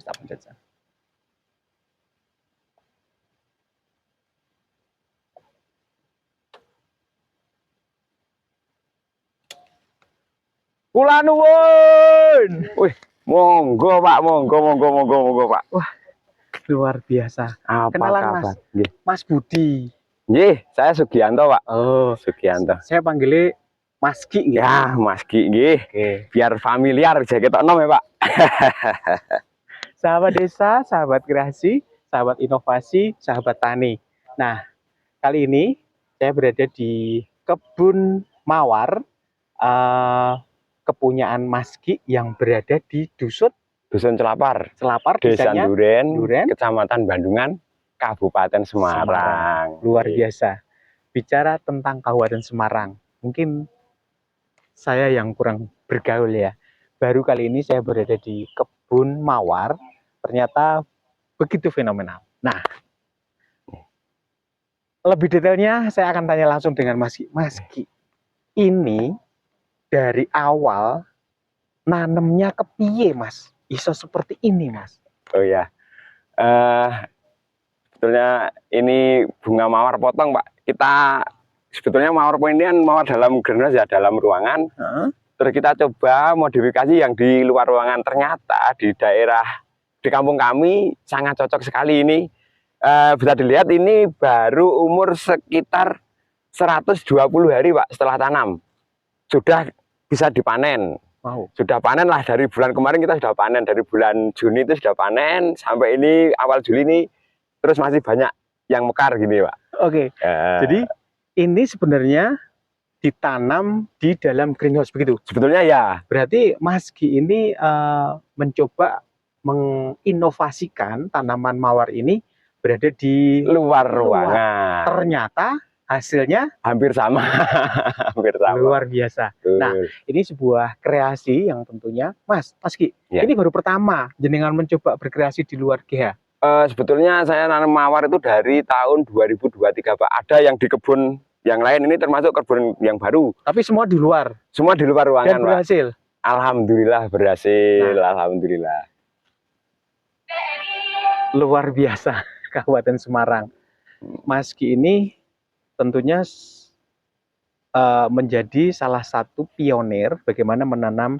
Tak pencet. Kula nuwun. Wih, monggo Pak, monggo Pak. Wah, luar biasa. Apa Kenalan kabar? Mas Budi. Nggih, saya Sugianto Pak. Oh, Sugianto. saya panggilnya Mas Ki. Ya, Mas Ki nggih. Biar familiar aja kita nom ya Pak. Sahabat desa, sahabat kreasi, sahabat inovasi, sahabat tani. Nah, kali ini saya berada di kebun mawar kepunyaan Mas Ki yang berada di Dusun Celapar, Desa desanya Duren, Kecamatan Bandungan, Kabupaten Semarang. Luar biasa. Bicara tentang Kabupaten Semarang, mungkin saya yang kurang bergaul ya. Baru kali ini saya berada di kebun mawar, ternyata begitu fenomenal. Nah, lebih detailnya saya akan tanya langsung dengan Mas Ki. Mas Ki, ini dari awal nanemnya kepiye Mas? Iso seperti ini Mas? Oh ya, sebetulnya ini bunga mawar potong Pak. Kita sebetulnya mawar ini kan mawar dalam greenhouse ya, dalam ruangan. Terus kita coba modifikasi yang di luar ruangan. Ternyata di kampung kami sangat cocok sekali ini. Bisa dilihat ini baru umur sekitar 120 hari Pak setelah tanam. Sudah bisa dipanen. Wow. Sudah panen lah, dari bulan kemarin kita sudah panen, dari bulan Juni itu sudah panen sampai ini awal Juli ini terus masih banyak yang mekar gini Pak. Oke. Jadi ini sebenarnya ditanam di dalam greenhouse begitu? Sebetulnya ya. Berarti Mas Ki ini mencoba menginovasikan tanaman mawar ini berada di luar ruangan. Ternyata hasilnya hampir sama. Hampir sama. Luar biasa. Nah, ini sebuah kreasi yang tentunya Mas Ki, ini baru pertama jenengan mencoba berkreasi di luar GH. Sebetulnya saya nanam mawar itu dari tahun 2023 Pak. Ada yang di kebun yang lain, ini termasuk kebun yang baru. Tapi semua di luar? Semua di luar ruangan. Dan berhasil? Pak. Alhamdulillah berhasil. Nah. Alhamdulillah. Luar biasa Kabupaten Semarang. Mas Ki ini tentunya menjadi salah satu pionir bagaimana menanam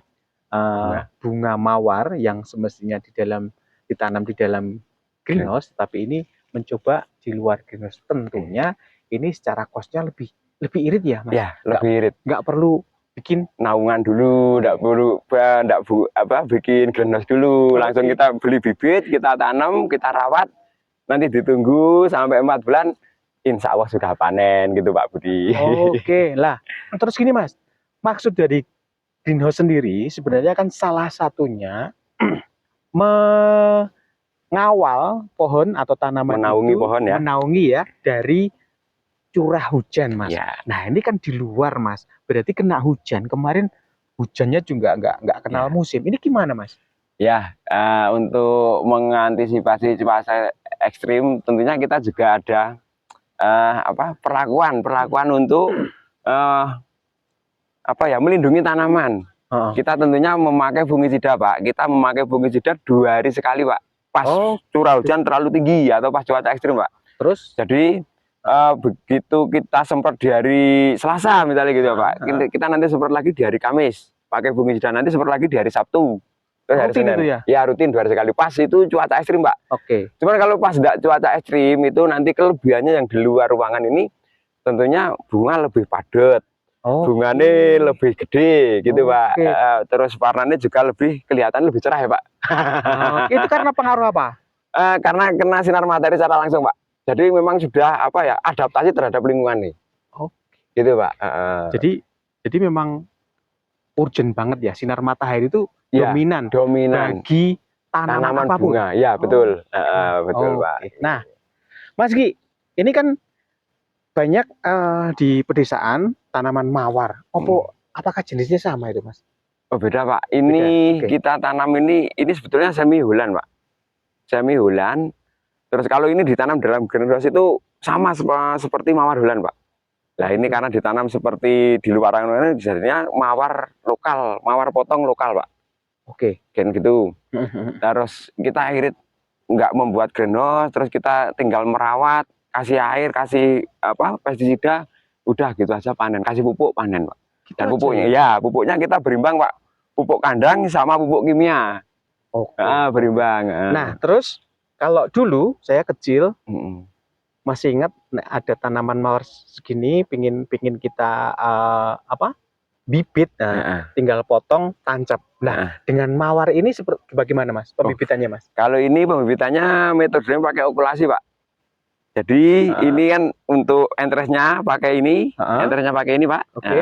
bunga mawar yang semestinya ditanam di dalam greenhouse, tapi ini mencoba di luar greenhouse. Tentunya ini secara costnya lebih irit ya Mas? Ya, lebih irit. Nggak perlu bikin naungan dulu, nggak perlu bikin greenhouse dulu. Langsung kita beli bibit, kita tanam, kita rawat, nanti ditunggu sampai 4 bulan. Insya Allah sudah panen gitu Pak Budi. Oke lah, terus gini Mas, maksud dari greenhouse sendiri sebenarnya kan salah satunya mengawal pohon atau tanaman menaungi itu, pohon ya, menaungi ya dari curah hujan Mas. Ya. Nah ini kan di luar Mas, berarti kena hujan. Kemarin hujannya juga nggak kenal musim. Ini gimana Mas? Ya, untuk mengantisipasi cuaca ekstrim tentunya kita juga ada perlakuan untuk melindungi tanaman. Kita tentunya memakai fungisida Pak. Kita memakai fungisida 2 hari sekali Pak. Pas curah hujan terlalu tinggi atau pas cuaca ekstrim Pak. Terus? Jadi begitu kita semprot di hari Selasa misalnya gitu ya Pak. Kita nanti semprot lagi di hari Kamis. Pakai fungisida, nanti semprot lagi di hari Sabtu. Terus hari rutin Senin. Itu ya? Ya rutin 2 hari sekali. Pas itu cuaca ekstrim Pak. Oke. Cuman kalau pas enggak cuaca ekstrim itu nanti kelebihannya yang di luar ruangan ini tentunya bunga lebih padat. Bunganya lebih gede gitu Pak. Terus warnanya juga kelihatan lebih cerah ya Pak. Itu karena pengaruh apa? Karena kena sinar matahari secara langsung Pak. Jadi memang sudah adaptasi terhadap lingkungan nih. Gitu Pak. Jadi memang urgent banget ya, sinar matahari itu dominan bagi tanaman apapun. Bunga. Ya betul. Betul Pak. Nah Mas Ki, ini kan banyak di pedesaan tanaman mawar. Apakah jenisnya sama itu Mas? Oh beda Pak. Ini kita tanam ini sebetulnya semi hulan Pak. Semi hulan. Terus kalau ini ditanam dalam greenhouse itu sama seperti mawar hulan Pak. Nah ini karena ditanam seperti di luar ruangan ini jadinya mawar lokal, mawar potong lokal Pak. Oke. Kan gitu. Terus kita irit nggak membuat greenhouse, terus kita tinggal merawat, kasih air, kasih apa pestisida, udah gitu aja panen, kasih pupuk panen Pak. Gitu Dan aja pupuknya ya? ya pupuknya kita berimbang Pak, pupuk kandang sama pupuk kimia. Oke. Berimbang. Nah, terus kalau dulu saya kecil Mm-mm. masih ingat ada tanaman mawar segini, pingin kita apa bibit, nah, tinggal potong, tancap. Nah, dengan mawar ini seperti bagaimana Mas pembibitannya Mas? Kalau ini pembibitannya metodenya pakai okulasi Pak. Jadi ini kan untuk entresnya pakai ini, entresnya pakai ini Pak. Oke.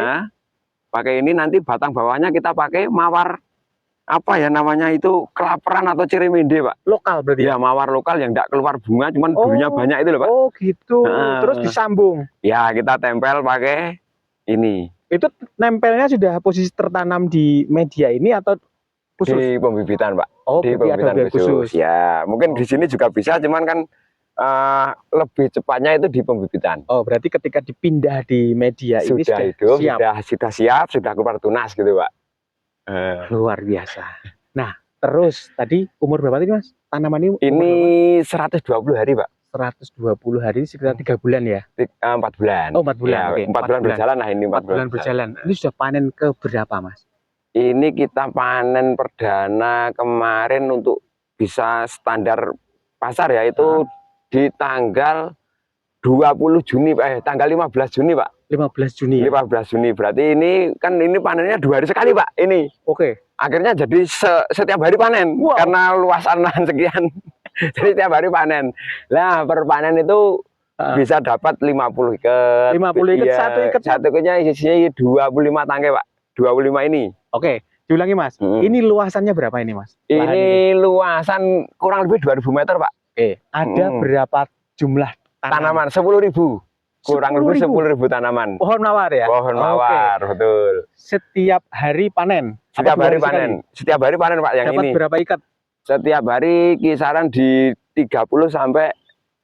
Pakai ini, nanti batang bawahnya kita pakai mawar apa ya namanya itu, kelaparan atau cirimende Pak. Lokal berarti ya? Mawar lokal yang tidak keluar bunga, cuman durinya banyak itu loh Pak. Oh gitu. Terus disambung. Ya kita tempel pakai ini. Itu nempelnya sudah posisi tertanam di media ini atau khusus? Di pembibitan Pak. Oh, di pembibitan khusus. Ya mungkin di sini juga bisa, cuman kan lebih cepatnya itu di pembibitan. Oh, berarti ketika dipindah di media ini sudah hidup, sudah siap, sudah keluar tunas gitu Pak. Luar biasa. Nah, terus tadi umur berapa tadi Mas? Tanaman ini 120 hari Pak. 120 hari sekitar 3 bulan ya? 4 bulan. Oh, 4 bulan. Ya, Oke. 4 bulan berjalan lah ini. 4 bulan berjalan. Ini sudah panen ke berapa Mas? Ini kita panen perdana kemarin untuk bisa standar pasar ya, itu di tanggal 20 Juni Pak, tanggal 15 Juni Pak. 15 Juni. 15 Juni. Berarti ini kan ini panennya 2 hari sekali Pak. Ini. Oke. Akhirnya jadi setiap hari panen. Wow. Karena luasan lahan sekian. Jadi setiap hari panen. Nah, per panen itu bisa dapat 50 ikat. 50 ikat, ya, satu ikatnya isinya 25 tangkai Pak. 25 ini. Oke. Diulangi Mas. Ini luasannya berapa ini Mas? Ini luasan kurang lebih 2000 meter Pak. Oke. Ada berapa jumlah tanaman? 10.000. Kurang lebih 10.000 tanaman. Pohon mawar ya? Pohon mawar, betul. Setiap hari panen? Setiap hari panen. Setiap hari panen Pak yang dapat ini. Berapa ikat? Setiap hari kisaran di 30 sampai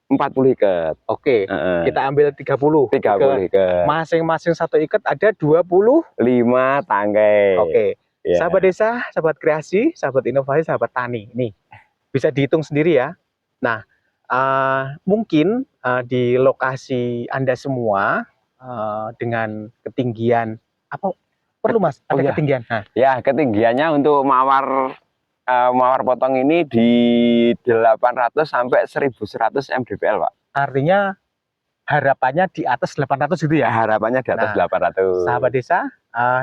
40 ikat. Oke. Kita ambil 30. 30 ikat. Masing-masing satu ikat ada 25 tangkai. Oke. Yeah. Sahabat desa, sahabat kreasi, sahabat inovasi, sahabat tani. Nih, bisa dihitung sendiri ya. Nah, mungkin di lokasi Anda semua dengan ketinggian apa perlu Mas? Ada ketinggian? Nah. Ya, ketinggiannya untuk mawar potong ini di 800 sampai 1100 mdpl Pak. Artinya harapannya di atas 800 gitu ya? Harapannya di atas 800. Sahabat desa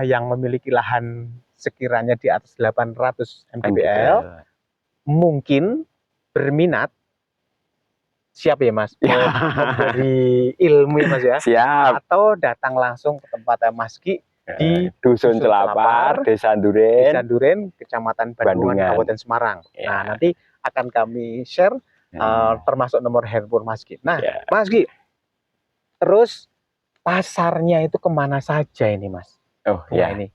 yang memiliki lahan sekiranya di atas 800 mdpl mungkin berminat, siap ya Mas, dari ilmu ya Mas ya. Siap. Atau datang langsung ke tempat Mas Ki di Dusun Celapar, Desa Duren, Kecamatan Bandungan, Kabupaten Semarang. Nah, nanti akan kami share termasuk nomor handphone Mas Ki. Nah, Mas Ki, terus pasarnya itu kemana saja ini Mas? Ini.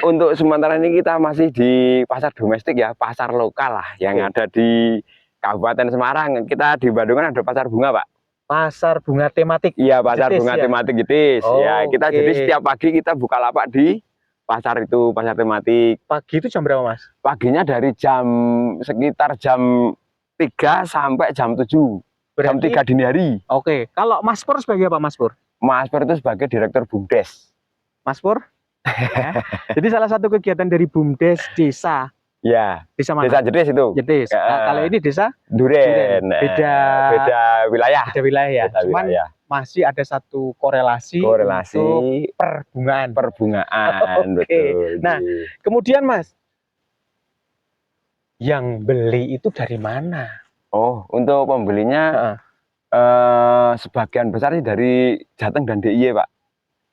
Untuk sementara ini kita masih di pasar domestik ya, pasar lokal lah yang ada di Kabupaten Semarang. Kita di Bandungan ada pasar bunga Pak. Pasar bunga tematik. Iya, pasar bunga tematik Jetis. Ya, kita jadi setiap pagi kita buka lapak di pasar itu, pasar tematik. Pagi itu jam berapa Mas? Paginya dari sekitar jam 3 sampai jam 7. Berarti, jam 3 dini hari. Oke. Kalau Mas Pur sebagai apa Mas Pur? Mas Pur itu sebagai Direktur BUMDes. Mas Pur? Ya. Jadi salah satu kegiatan dari BUMDes desa. Ya. Desa mana? Desa Jetis itu. Jetis. Nah, kalau ini desa Duren. Beda wilayah. Beda wilayah ya. Cuman masih ada satu korelasi untuk perbungaan. Betul. Nah, kemudian Mas, yang beli itu dari mana? Oh, untuk pembelinya sebagian besar sih dari Jateng dan DIY Pak.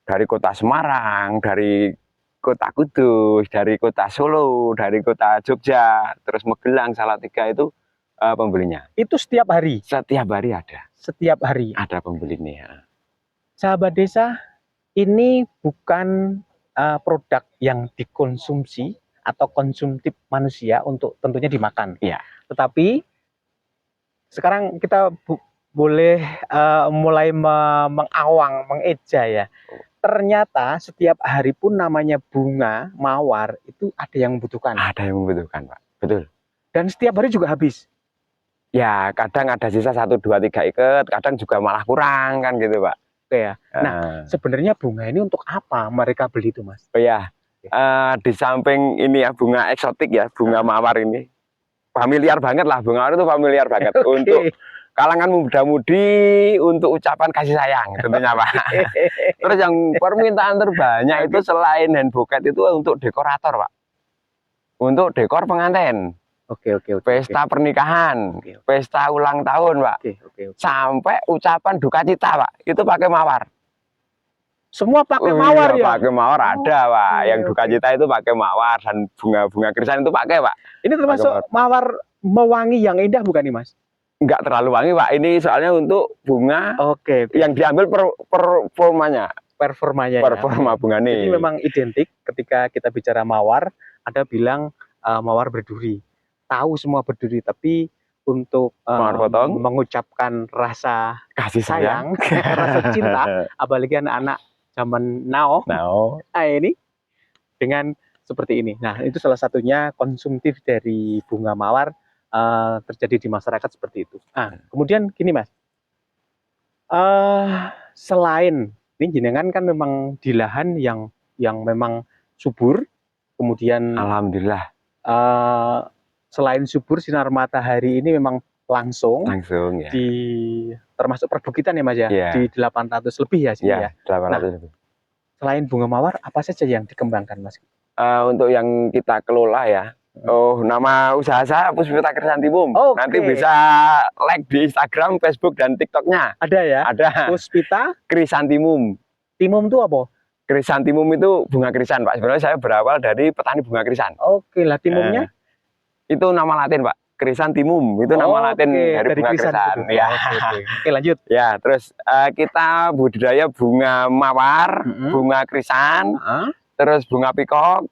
Dari kota Semarang, dari kota Kudus, dari kota Solo, dari kota Jogja, terus Magelang, Salatiga itu pembelinya. Itu setiap hari? Setiap hari ada. Setiap hari? Ada pembelinya. Sahabat desa, ini bukan produk yang dikonsumsi atau konsumtif manusia untuk tentunya dimakan. Iya. Tetapi sekarang kita boleh mulai mengawang, mengeja ya. Ternyata setiap hari pun namanya bunga mawar itu ada yang membutuhkan. Ada yang membutuhkan, Pak. Betul. Dan setiap hari juga habis. Ya, kadang ada sisa 1, 2, 3 ikat, kadang juga malah kurang kan gitu, Pak. Oke ya. Nah, sebenarnya bunga ini untuk apa mereka beli itu, Mas? Oh ya, di samping ini ya bunga eksotik ya, bunga mawar ini familiar banget lah, bunga mawar itu familiar banget untuk kalangan muda-mudi, untuk ucapan kasih sayang tentunya, Pak. Terus yang permintaan terbanyak itu selain hand bouquet itu untuk dekorator, Pak. Untuk dekor pengantin. Oke. Pesta pernikahan, pesta ulang tahun, Pak. Sampai ucapan duka cita, Pak. Itu pakai mawar. Semua pakai mawar ya? Pakai mawar ada, Pak. Yang duka cita itu pakai mawar, dan bunga-bunga krisan itu pakai, Pak. Ini termasuk mawar mewangi yang indah bukan nih, Mas? Enggak terlalu wangi, Pak. Ini soalnya untuk bunga yang diambil performa bunga nih. Jadi memang identik ketika kita bicara mawar, ada bilang mawar berduri. Tahu semua berduri, tapi untuk mengucapkan rasa kasih sayang, rasa cinta, apalagi anak-anak zaman now. Nah, ini dengan seperti ini. Nah, itu salah satunya konsumtif dari bunga mawar terjadi di masyarakat seperti itu. Nah, kemudian gini, Mas. Selain ini jenengan kan memang di lahan yang memang subur, kemudian alhamdulillah. Selain subur, sinar matahari ini memang langsung ya. Di termasuk perbukitan ya, Mas ya. Di 800 lebih ya sini ya. 800 lebih. Selain bunga mawar, apa saja yang dikembangkan, Mas? Untuk yang kita kelola ya. Nama usaha saya Puspita Krisantimum. Nanti bisa like di Instagram, Facebook, dan TikToknya. Ada ya? Ada. Puspita Krisantimum. Timum itu apa? Krisantimum itu bunga krisan, Pak. Sebenarnya saya berawal dari petani bunga krisan. Oke, lah timumnya? Itu nama Latin, Pak. Krisantimum itu nama Latin dari bunga krisan. Ya. Oke, lanjut. Ya, terus kita budidaya bunga mawar, bunga krisan, terus bunga pikok.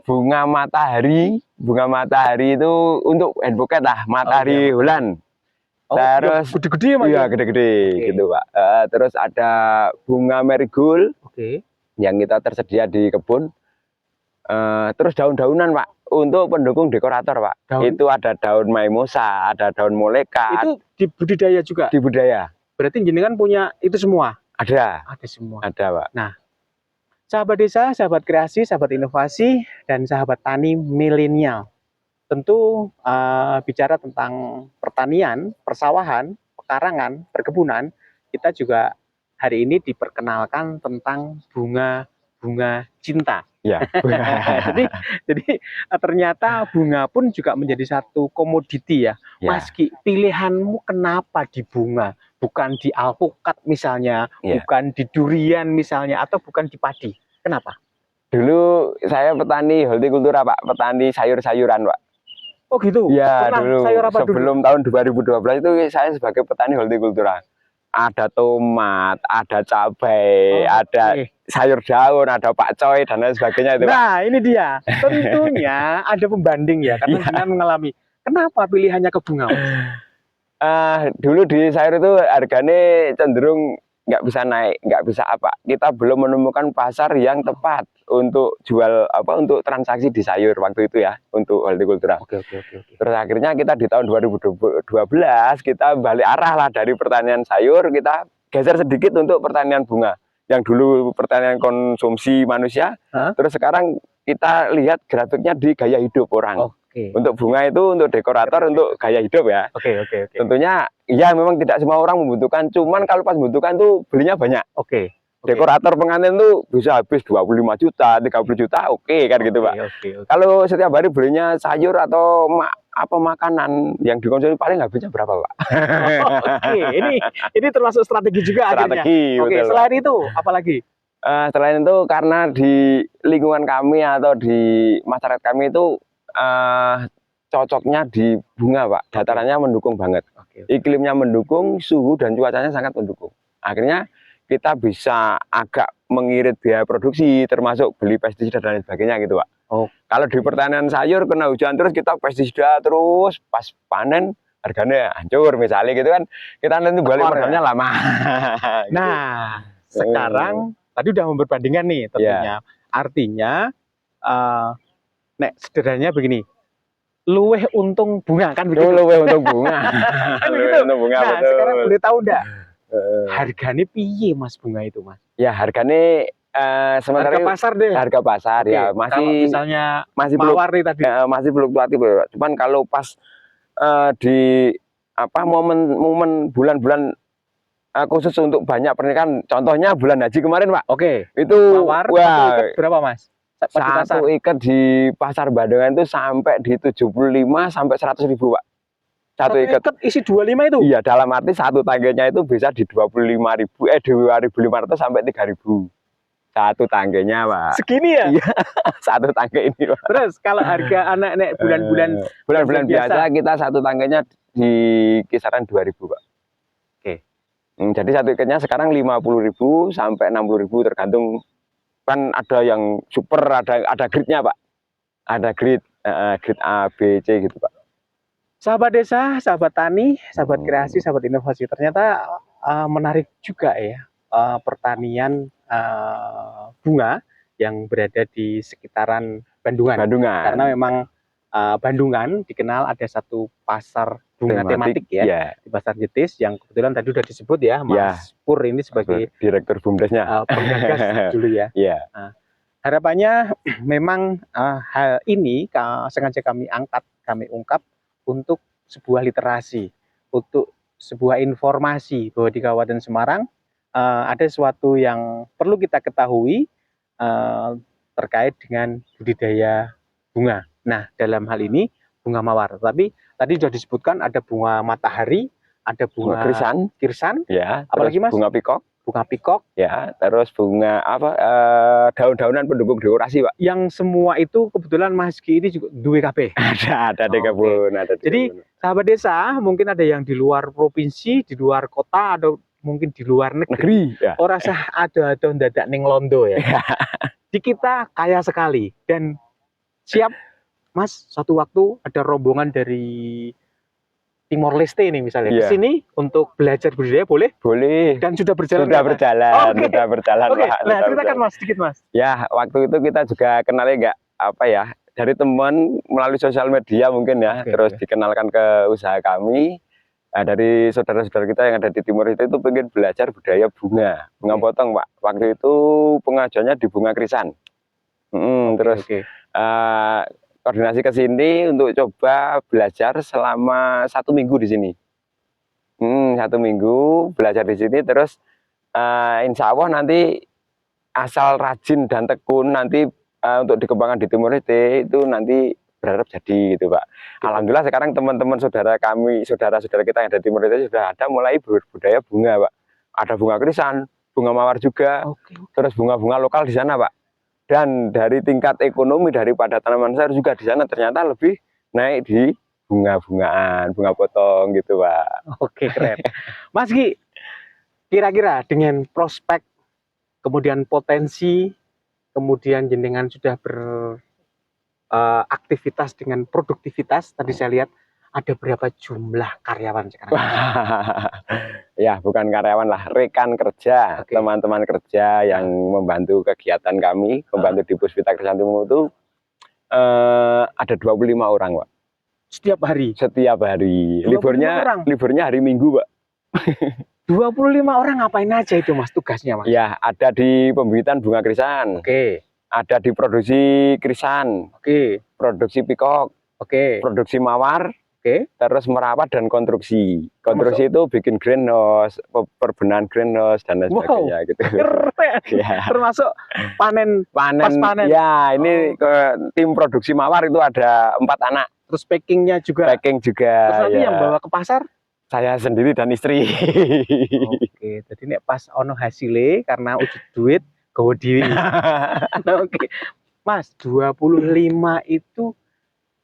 Bunga matahari. Bunga matahari itu untuk hand bouquet lah, matahari Holland. Terus gede-gede ya, Mas? Iya, gede-gede gitu, Pak. Terus ada bunga marigold. Yang kita tersedia di kebun. Terus daun-daunan, Pak, untuk pendukung dekorator, Pak. Itu ada daun mimosa, ada daun moleka. Itu dibudidaya juga? Dibudidaya. Berarti jenengan punya itu semua? Ada. Ada semua. Ada, Pak. Nah, sahabat desa, sahabat kreasi, sahabat inovasi, dan sahabat tani milenial. Tentu bicara tentang pertanian, persawahan, pekarangan, perkebunan, kita juga hari ini diperkenalkan tentang bunga cinta. Ya. jadi ternyata bunga pun juga menjadi satu komoditi ya. Mas Ki, pilihanmu kenapa di bunga? Bukan di alpukat misalnya, bukan di durian misalnya, atau bukan di padi. Kenapa? Dulu saya petani hortikultura, Pak, petani sayur-sayuran, Pak. Oh gitu? Ya, dulu sebelum tahun 2012 itu saya sebagai petani hortikultura. Ada tomat, ada cabai, ada sayur daun, ada pakcoy, dan lain sebagainya itu, Pak. Nah, ini dia. Tentunya ada pembanding ya, karena jenengan mengalami. Kenapa pilihannya ke bunga? Dulu di sayur itu harganya cenderung nggak bisa naik, nggak bisa apa. Kita belum menemukan pasar yang tepat untuk jual untuk transaksi di sayur waktu itu ya, untuk hortikultura. Terus akhirnya kita di tahun 2012 kita balik arah lah dari pertanian sayur, kita geser sedikit untuk pertanian bunga. Yang dulu pertanian konsumsi manusia, terus sekarang kita lihat grafiknya di gaya hidup orang. Untuk bunga itu untuk dekorator, untuk gaya hidup ya. Tentunya ya memang tidak semua orang membutuhkan, cuman kalau pas membutuhkan tuh belinya banyak. Dekorator pengantin tuh bisa habis 25 juta, 30 juta, kan gitu, Pak. Kalau setiap hari belinya sayur atau makanan yang dikonsumsi paling habisnya berapa, Pak? Ini termasuk strategi juga akhirnya. Betul, selain itu apalagi? Selain itu karena di lingkungan kami atau di masyarakat kami itu cocoknya di bunga, Pak. Datarannya mendukung banget. Iklimnya mendukung, suhu dan cuacanya sangat mendukung. Akhirnya kita bisa agak mengirit biaya produksi, termasuk beli pestisida dan lain sebagainya gitu, Pak. Kalau di pertanian sayur kena hujan terus, kita pestisida terus, pas panen harganya hancur misalnya gitu kan, kita nanti balik Tekor ya? modalnya lama. Nah, sekarang tadi udah memperbandingkan nih tentunya. Artinya nek sederhananya begini, luweh untung bunga kan begitu. Luweh untung bunga. Kan Luweh begitu. untung bunga, Nah, betul. sekarang boleh tahu enggak harganya piye Mas bunga itu, Mas? Ya harganya sementara Harga pasar deh. harga pasar Oke, ya kalau misalnya masih mawar nih tadi. masih fluktuatif ya. Cuman kalau pas di apa momen bulan-bulan khusus untuk banyak pernikahan, contohnya bulan haji kemarin Pak. Oke. Itu Mawar wah, satu ikat berapa Mas? satu ikat di pasar Bandungan itu sampai di 75 sampai 100.000 Pak. Satu ikat isi 25 itu? Iya, dalam arti satu tangkainya itu bisa di 25.000 2.500 sampai 3.000. Satu tangkainya Pak. Segini ya? Iya, satu tangkai ini Pak. Terus kalau harga anak-anak bulan-bulan biasa kita satu tangkainya di kisaran 2.000 Pak. Oke. Jadi satu ikatnya sekarang 50.000 sampai 60.000 tergantung, kan ada yang super, ada grade-nya Pak. Ada grade A, B, C gitu Pak. Sahabat desa, sahabat tani, sahabat kreasi, sahabat inovasi, ternyata menarik juga ya pertanian bunga yang berada di sekitaran Bandungan. Karena memang Bandungan dikenal ada satu pasar bunga tematik ya, di Pasar Jetis yang kebetulan tadi sudah disebut ya, Mas Pur ini sebagai direktur BUMDesnya, penggagas dulu ya. Nah, harapannya memang hal ini sengaja kami angkat, kami ungkap untuk sebuah literasi, untuk sebuah informasi bahwa di Kabupaten Semarang ada sesuatu yang perlu kita ketahui terkait dengan budidaya bunga. Nah, dalam hal ini bunga mawar. Tapi tadi sudah disebutkan ada bunga matahari, ada bunga kirsan, ya, apalagi Mas? Bunga pikok. Bunga pikok, ya, terus bunga apa daun-daunan pendukung dekorasi Pak. Yang semua itu kebetulan Mas Ki ini juga duwe kabeh. Ada di kebun, ada di Jadi kebun. Sahabat desa mungkin ada yang di luar provinsi, di luar kota, atau mungkin di luar negeri. Ya. Orang sah ada dadak ning londo ya. Di kita kaya sekali dan siap Mas suatu waktu ada rombongan dari Timor Leste ini misalnya ke sini untuk belajar budidaya, boleh? Boleh. Dan sudah berjalan? Sudah berjalan. Sudah berjalan. Nah, ceritakan Mas sedikit Mas. Ya, waktu itu kita juga kenalnya dari teman melalui sosial media mungkin ya, terus dikenalkan ke usaha kami. Nah, dari saudara-saudara kita yang ada di Timor Leste itu pengen belajar budaya bunga potong Pak. Waktu itu pengajuannya di bunga krisan. Terus koordinasi ke sini untuk coba belajar selama 1 minggu di sini. 1 minggu belajar di sini, terus insya Allah nanti asal rajin dan tekun nanti untuk dikembangkan di Timor Leste itu nanti berharap jadi gitu Pak. Alhamdulillah sekarang teman-teman saudara kami, saudara-saudara kita yang ada di Timor Leste sudah ada mulai berbudaya bunga Pak. Ada bunga krisan, bunga mawar juga, terus bunga-bunga lokal di sana Pak. Dan dari tingkat ekonomi daripada tanaman sayur juga di sana ternyata lebih naik di bunga-bungaan, bunga potong gitu Pak. Oke, keren. Mas Ki, kira-kira dengan prospek, kemudian potensi, kemudian jenengan sudah beraktivitas dengan produktivitas, tadi saya lihat ada berapa jumlah karyawan sekarang? Ya, bukan karyawan lah, rekan kerja, teman-teman kerja yang membantu kegiatan kami, membantu di Puspita Krisanti itu ada 25 orang, Pak. Setiap hari? Setiap hari. Liburnya hari Minggu, Pak. 25 orang ngapain aja itu Mas tugasnya Mas? Ya, ada di pembibitan bunga krisan. Ada di produksi krisan. Produksi pikok. Produksi mawar. Terus merawat dan konstruksi. Konstruksi itu bikin greenhouse, perbenahan greenhouse dan lain sebagainya gitu. Keren. Termasuk panen. Pas panen. Ya, ini tim produksi mawar itu ada 4 anak. Terus packingnya juga. Terus nanti yang bawa ke pasar? Saya sendiri dan istri. Jadi nek pas ono hasilnya karena ujug duit gawe dhewe. Mas, 25 itu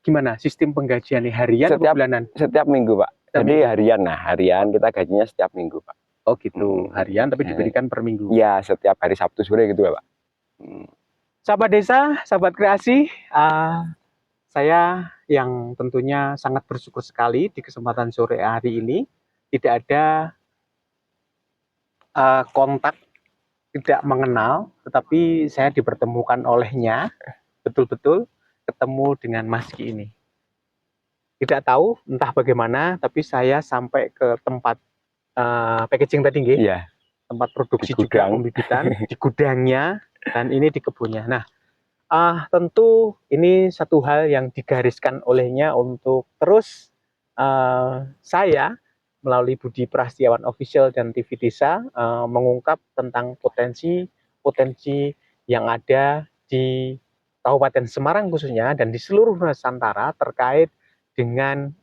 gimana sistem penggajiannya, harian atau bulanan? Setiap minggu Pak. Jadi harian, harian kita gajinya setiap minggu Pak. Oh gitu, harian tapi diberikan per minggu? Iya, setiap hari Sabtu sore gitu ya Pak. Sahabat desa, sahabat kreasi, saya yang tentunya sangat bersyukur sekali di kesempatan sore hari ini tidak ada kontak, tidak mengenal, tetapi saya dipertemukan olehnya, betul-betul ketemu dengan Mas Ki ini. Tidak tahu entah bagaimana, tapi saya sampai ke tempat packaging tadi, nggih. Iya. Tempat produksi Di juga gudang. pembibitan, di gudangnya, dan ini di kebunnya. Nah, tentu ini satu hal yang digariskan olehnya untuk terus saya melalui Budi Prasetyawan Official dan TV Desa mengungkap tentang potensi yang ada di Kabupaten Semarang khususnya dan di seluruh Nusantara terkait dengan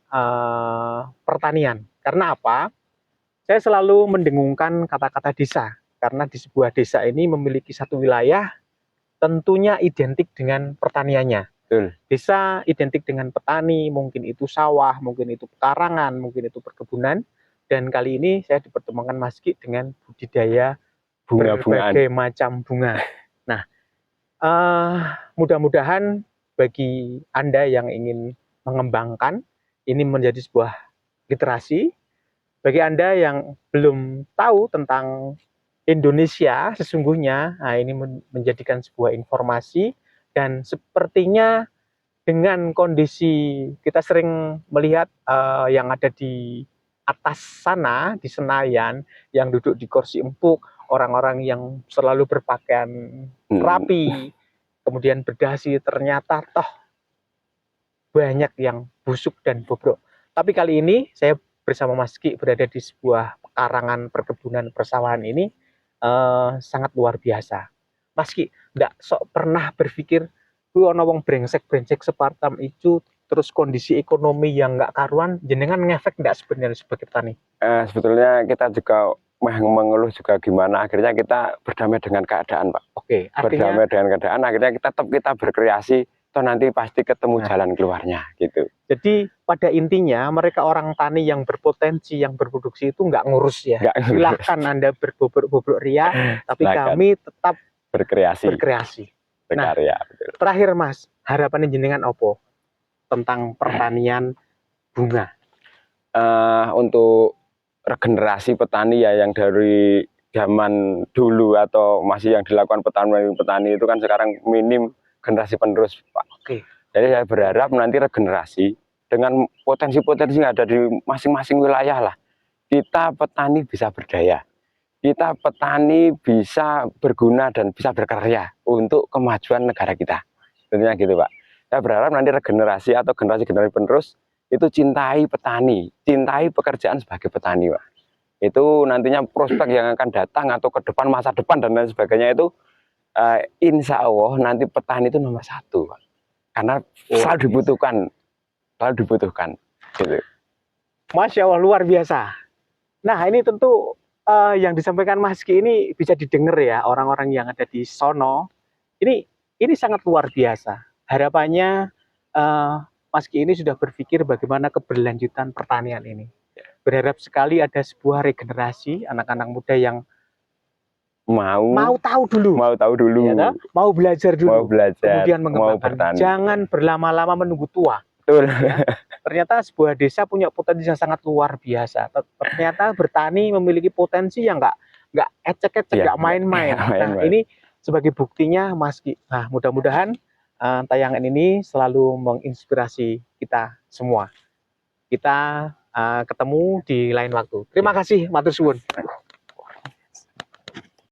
pertanian. Karena apa? Saya selalu mendengungkan kata-kata desa, karena di sebuah desa ini memiliki satu wilayah tentunya identik dengan pertaniannya. Betul. Desa identik dengan petani, mungkin itu sawah, mungkin itu pekarangan, mungkin itu perkebunan. Dan kali ini saya dipertemukan Mas Ki dengan budidaya berbagai macam bunga. Nah, mudah-mudahan bagi Anda yang ingin mengembangkan, ini menjadi sebuah literasi. Bagi Anda yang belum tahu tentang Indonesia sesungguhnya, nah ini menjadikan sebuah informasi, dan sepertinya dengan kondisi kita sering melihat yang ada di atas sana, di Senayan, yang duduk di kursi empuk, orang-orang yang selalu berpakaian rapi, kemudian berdasi, ternyata toh banyak yang busuk dan bobrok. Tapi kali ini saya bersama Mas Ki berada di sebuah pekarangan perkebunan persawahan ini sangat luar biasa. Mas Ki, nggak sok pernah berpikir, ono wong brengsek separtam itu, terus kondisi ekonomi yang nggak karuan, jenengan ngefek nggak sebenarnya sebagai petani? Sebetulnya kita juga mengeluh juga gimana, akhirnya kita berdamai dengan keadaan, Pak. Oke, artinya berdamai dengan keadaan, akhirnya kita berkreasi, toh nanti pasti ketemu jalan keluarnya, gitu. Jadi pada intinya mereka orang tani yang berpotensi, yang berproduksi itu nggak ngurus ya. Silahkan Anda berbobrok ria, tapi kami tetap berkreasi. Berkarya. Betul. Terakhir Mas, harapannya jenengan apa tentang pertanian bunga? Untuk regenerasi petani ya, yang dari zaman dulu atau masih yang dilakukan petani itu kan sekarang minim generasi penerus, Pak. Oke. Jadi saya berharap nanti regenerasi dengan potensi-potensi yang ada di masing-masing wilayah lah, kita petani bisa berdaya, kita petani bisa berguna dan bisa berkarya untuk kemajuan negara kita. Tentunya gitu, Pak. Saya berharap nanti regenerasi atau generasi-generasi penerus itu cintai petani, cintai pekerjaan sebagai petani, Pak. Itu nantinya prospek yang akan datang atau ke depan, masa depan dan lain sebagainya itu insya Allah nanti petani itu nomor 1, Pak. Karena selalu dibutuhkan gitu. Masya Allah, luar biasa. Nah, ini tentu yang disampaikan Mas Ki ini bisa didengar ya orang-orang yang ada di sono. Ini sangat luar biasa. Harapannya Mas Ki ini sudah berpikir bagaimana keberlanjutan pertanian ini. Berharap sekali ada sebuah regenerasi anak-anak muda yang mau tahu dulu, ya, mau belajar dulu, kemudian mengembangkan. Jangan berlama-lama menunggu tua. Betul. Ya. Ternyata sebuah desa punya potensi yang sangat luar biasa. Ternyata bertani memiliki potensi yang nggak ecek-ecek, nggak main-main. Nah, ini sebagai buktinya Mas Ki. Nah, mudah-mudahan tayangan ini selalu menginspirasi kita semua. Kita ketemu di lain waktu. Terima kasih, matur suwun.